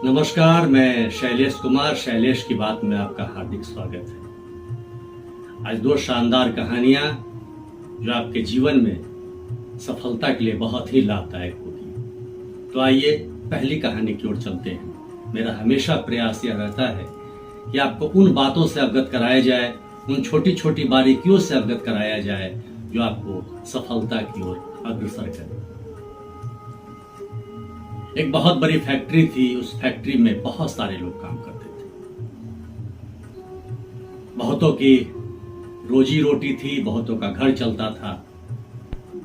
नमस्कार, मैं शैलेश कुमार। शैलेश की बात में आपका हार्दिक स्वागत है। आज दो शानदार कहानियां जो आपके जीवन में सफलता के लिए बहुत ही लाभदायक होगी। तो आइए पहली कहानी की ओर चलते हैं। मेरा हमेशा प्रयास यह रहता है कि आपको उन बातों से अवगत कराया जाए, उन छोटी छोटी बारीकियों से अवगत कराया जाए जो आपको सफलता की ओर अग्रसर करे। एक बहुत बड़ी फैक्ट्री थी। उस फैक्ट्री में बहुत सारे लोग काम करते थे। बहुतों की रोजी रोटी थी, बहुतों का घर चलता था।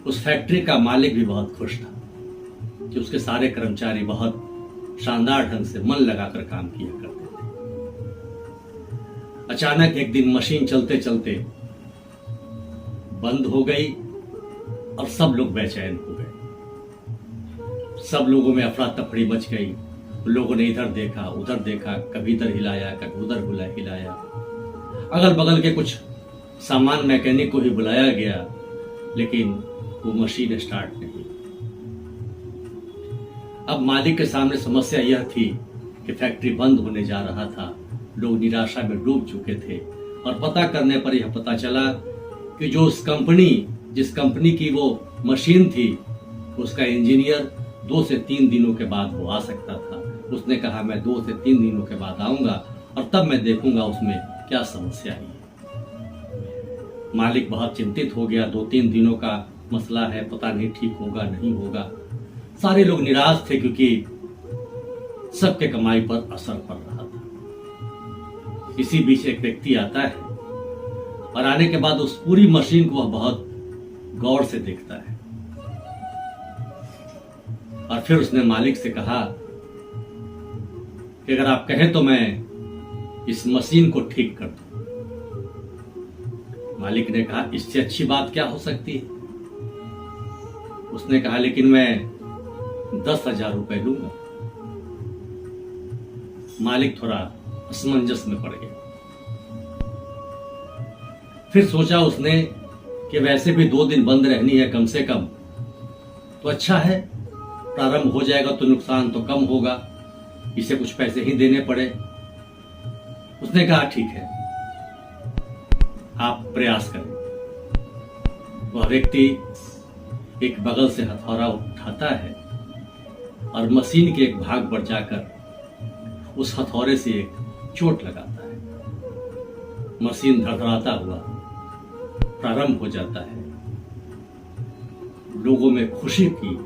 उस फैक्ट्री का मालिक भी बहुत खुश था कि उसके सारे कर्मचारी बहुत शानदार ढंग से मन लगाकर काम किया करते थे। अचानक एक दिन मशीन चलते चलते बंद हो गई और सब लोग बेचैन हो गए। सब लोगों में अफरा तफड़ी मच गई। लोगों ने इधर देखा, उधर देखा, कभी इधर हिलाया, कभी उधर हिलाया। अगल बगल के कुछ सामान मैकेनिक को ही बुलाया गया, लेकिन वो मशीन स्टार्ट नहीं। अब मालिक के सामने समस्या यह थी कि फैक्ट्री बंद होने जा रहा था। लोग निराशा में डूब चुके थे और पता करने पर यह पता चला कि जिस कंपनी की वो मशीन थी, उसका इंजीनियर 2 से 3 दिनों के बाद वो आ सकता था। उसने कहा, मैं 2 से 3 दिनों के बाद आऊंगा और तब मैं देखूंगा उसमें क्या समस्या है। मालिक बहुत चिंतित हो गया। 2-3 दिनों का मसला है, पता नहीं ठीक होगा नहीं होगा। सारे लोग निराश थे क्योंकि सबके कमाई पर असर पड़ रहा था। इसी बीच एक व्यक्ति आता है और आने के बाद उस पूरी मशीन को वह बहुत गौर से देखता है और फिर उसने मालिक से कहा कि अगर आप कहें तो मैं इस मशीन को ठीक कर दूं। मालिक ने कहा, इससे अच्छी बात क्या हो सकती है। उसने कहा, लेकिन मैं 10,000 रुपए लूंगा। मालिक थोड़ा असमंजस में पड़ गया। फिर सोचा उसने कि वैसे भी 2 दिन बंद रहनी है कम से कम, तो अच्छा है, प्रारंभ हो जाएगा तो नुकसान तो कम होगा, इसे कुछ पैसे ही देने पड़े। उसने कहा, ठीक है, आप प्रयास करें। वह व्यक्ति एक बगल से हथौड़ा उठाता है और मशीन के एक भाग पर जाकर उस हथौड़े से एक चोट लगाता है। मशीन धड़धड़ाता हुआ प्रारंभ हो जाता है। लोगों में खुशी की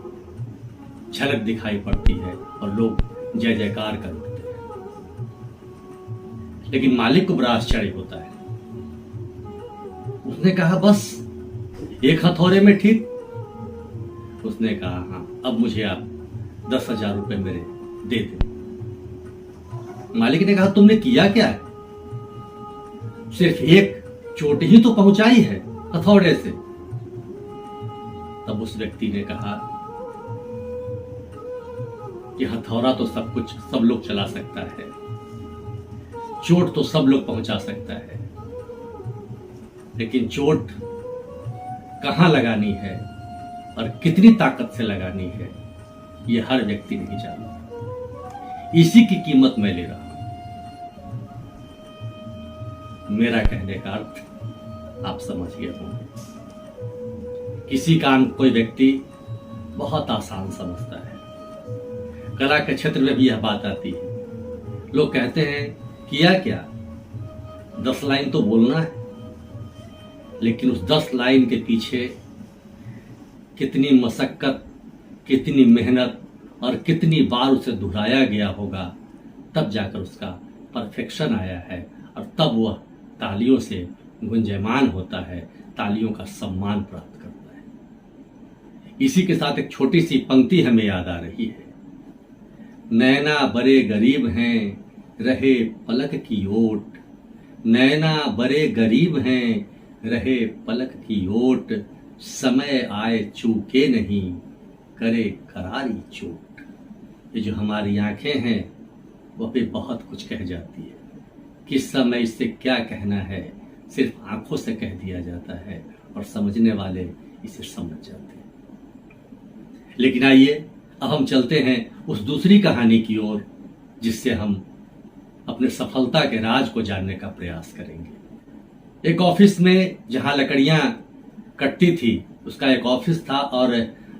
झलक दिखाई पड़ती है और लोग जय जयकार कर उठते हैं। लेकिन मालिक को बड़ा आश्चर्य होता है। उसने कहा, बस एक हथौड़े में ठीक। उसने कहा, हाँ, अब मुझे आप 10,000 रुपए मेरे दे दें। मालिक ने कहा, तुमने किया क्या है? सिर्फ एक चोट ही तो पहुंचाई है हथौड़े से। तब उस व्यक्ति ने कहा कि हथौड़ा तो सब लोग चला सकता है, चोट तो सब लोग पहुंचा सकता है, लेकिन चोट कहां लगानी है और कितनी ताकत से लगानी है, यह हर व्यक्ति नहीं जानता। इसी की कीमत मैं ले रहा हूं। मेरा कहने का अर्थ आप समझ गए होंगे। किसी काम कोई व्यक्ति बहुत आसान समझता है। कला के क्षेत्र में भी यह बात आती है। लोग कहते हैं, किया क्या, 10 लाइन तो बोलना है, लेकिन उस 10 लाइन के पीछे कितनी मशक्कत, कितनी मेहनत और कितनी बार उसे दोहराया गया होगा, तब जाकर उसका परफेक्शन आया है और तब वह तालियों से गुंजयमान होता है, तालियों का सम्मान प्राप्त करता है। इसी के साथ एक छोटी सी पंक्ति हमें याद आ रही है। नैना बड़े गरीब हैं, रहे पलक की ओट। नैना बड़े गरीब हैं, रहे पलक की ओट। समय आए चूके नहीं, करे करारी चोट। ये जो हमारी आंखें हैं, वह भी बहुत कुछ कह जाती है। किस समय इससे क्या कहना है, सिर्फ आंखों से कह दिया जाता है और समझने वाले इसे समझ जाते हैं। लेकिन आइए अब हम चलते हैं उस दूसरी कहानी की ओर जिससे हम अपने सफलता के राज को जानने का प्रयास करेंगे। एक ऑफिस में जहां लकड़ियां कटती थी, उसका एक ऑफिस था और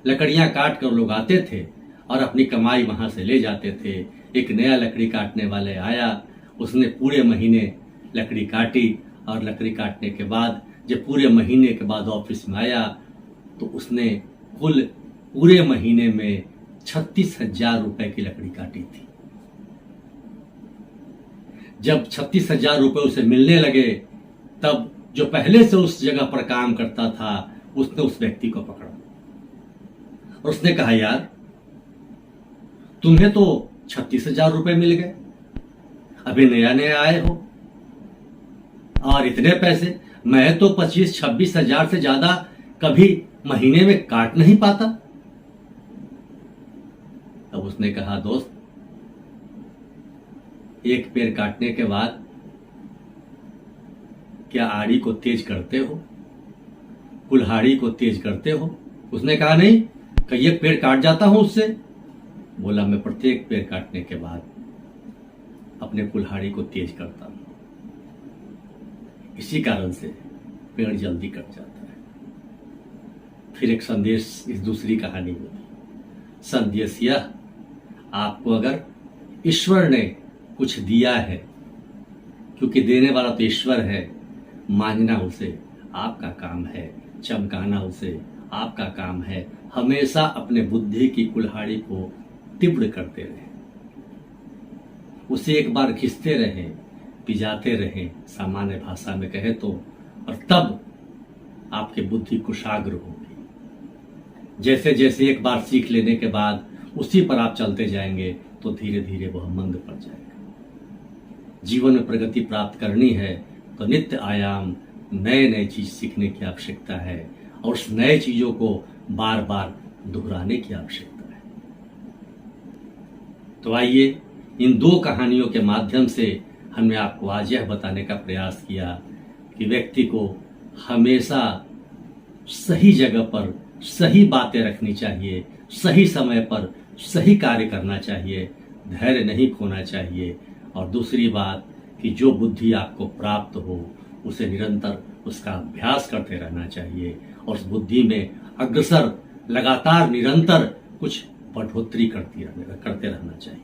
लकड़ियां काट कर लोग आते थे और अपनी कमाई वहां से ले जाते थे। एक नया लकड़ी काटने वाले आया, उसने पूरे महीने लकड़ी काटी और लकड़ी काटने के बाद जब पूरे महीने के बाद ऑफिस में आया तो उसने कुल पूरे महीने में 36,000 रुपए की लकड़ी काटी थी। जब 36,000 रुपए उसे मिलने लगे तब जो पहले से उस जगह पर काम करता था उसने उस व्यक्ति को पकड़ा और उसने कहा, यार तुम्हें तो 36,000 रुपए मिल गए, अभी नया नया आए हो और इतने पैसे, मैं तो 25-26,000 से ज्यादा कभी महीने में काट नहीं पाता। तब उसने कहा, दोस्त एक पेड़ काटने के बाद क्या आड़ी को तेज करते हो, कुल्हाड़ी को तेज करते हो? उसने कहा, नहीं, कई एक पेड़ काट जाता हूं उससे। बोला, मैं प्रत्येक पेड़ काटने के बाद अपने कुल्हाड़ी को तेज करता हूं, इसी कारण से पेड़ जल्दी कट जाता है। फिर एक संदेश, इस दूसरी कहानी में संदेश यह, आपको अगर ईश्वर ने कुछ दिया है, क्योंकि देने वाला तो ईश्वर है, मांगना उसे आपका काम है, चमकाना उसे आपका काम है। हमेशा अपने बुद्धि की कुल्हाड़ी को तीव्र करते रहें, उसे एक बार खींचते रहें, पिजाते रहें, सामान्य भाषा में कहे तो, और तब आपकी बुद्धि कुशाग्र होगी। जैसे जैसे एक बार सीख लेने के बाद उसी पर आप चलते जाएंगे तो धीरे धीरे वह मंद पड़ जाएगा। जीवन में प्रगति प्राप्त करनी है तो नित्य आयाम, नए नए चीज सीखने की आवश्यकता है और उस नए चीजों को बार बार दोहराने की आवश्यकता है। तो आइए, इन दो कहानियों के माध्यम से हमने आपको आज यह बताने का प्रयास किया कि व्यक्ति को हमेशा सही जगह पर सही बातें रखनी चाहिए, सही समय पर सही कार्य करना चाहिए, धैर्य नहीं खोना चाहिए। और दूसरी बात कि जो बुद्धि आपको प्राप्त हो उसे निरंतर उसका अभ्यास करते रहना चाहिए और उस बुद्धि में अग्रसर लगातार निरंतर कुछ बढ़ोतरी करते रहना चाहिए।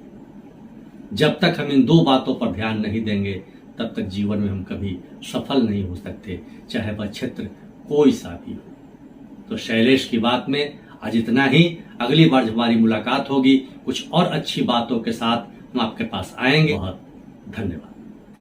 जब तक हम इन दो बातों पर ध्यान नहीं देंगे तब तक जीवन में हम कभी सफल नहीं हो सकते, चाहे वह क्षेत्र कोई सा भी हो। तो शैलेश की बात में आज इतना ही। अगली बार जब हमारी मुलाकात होगी कुछ और अच्छी बातों के साथ हम आपके पास आएंगे। बहुत धन्यवाद।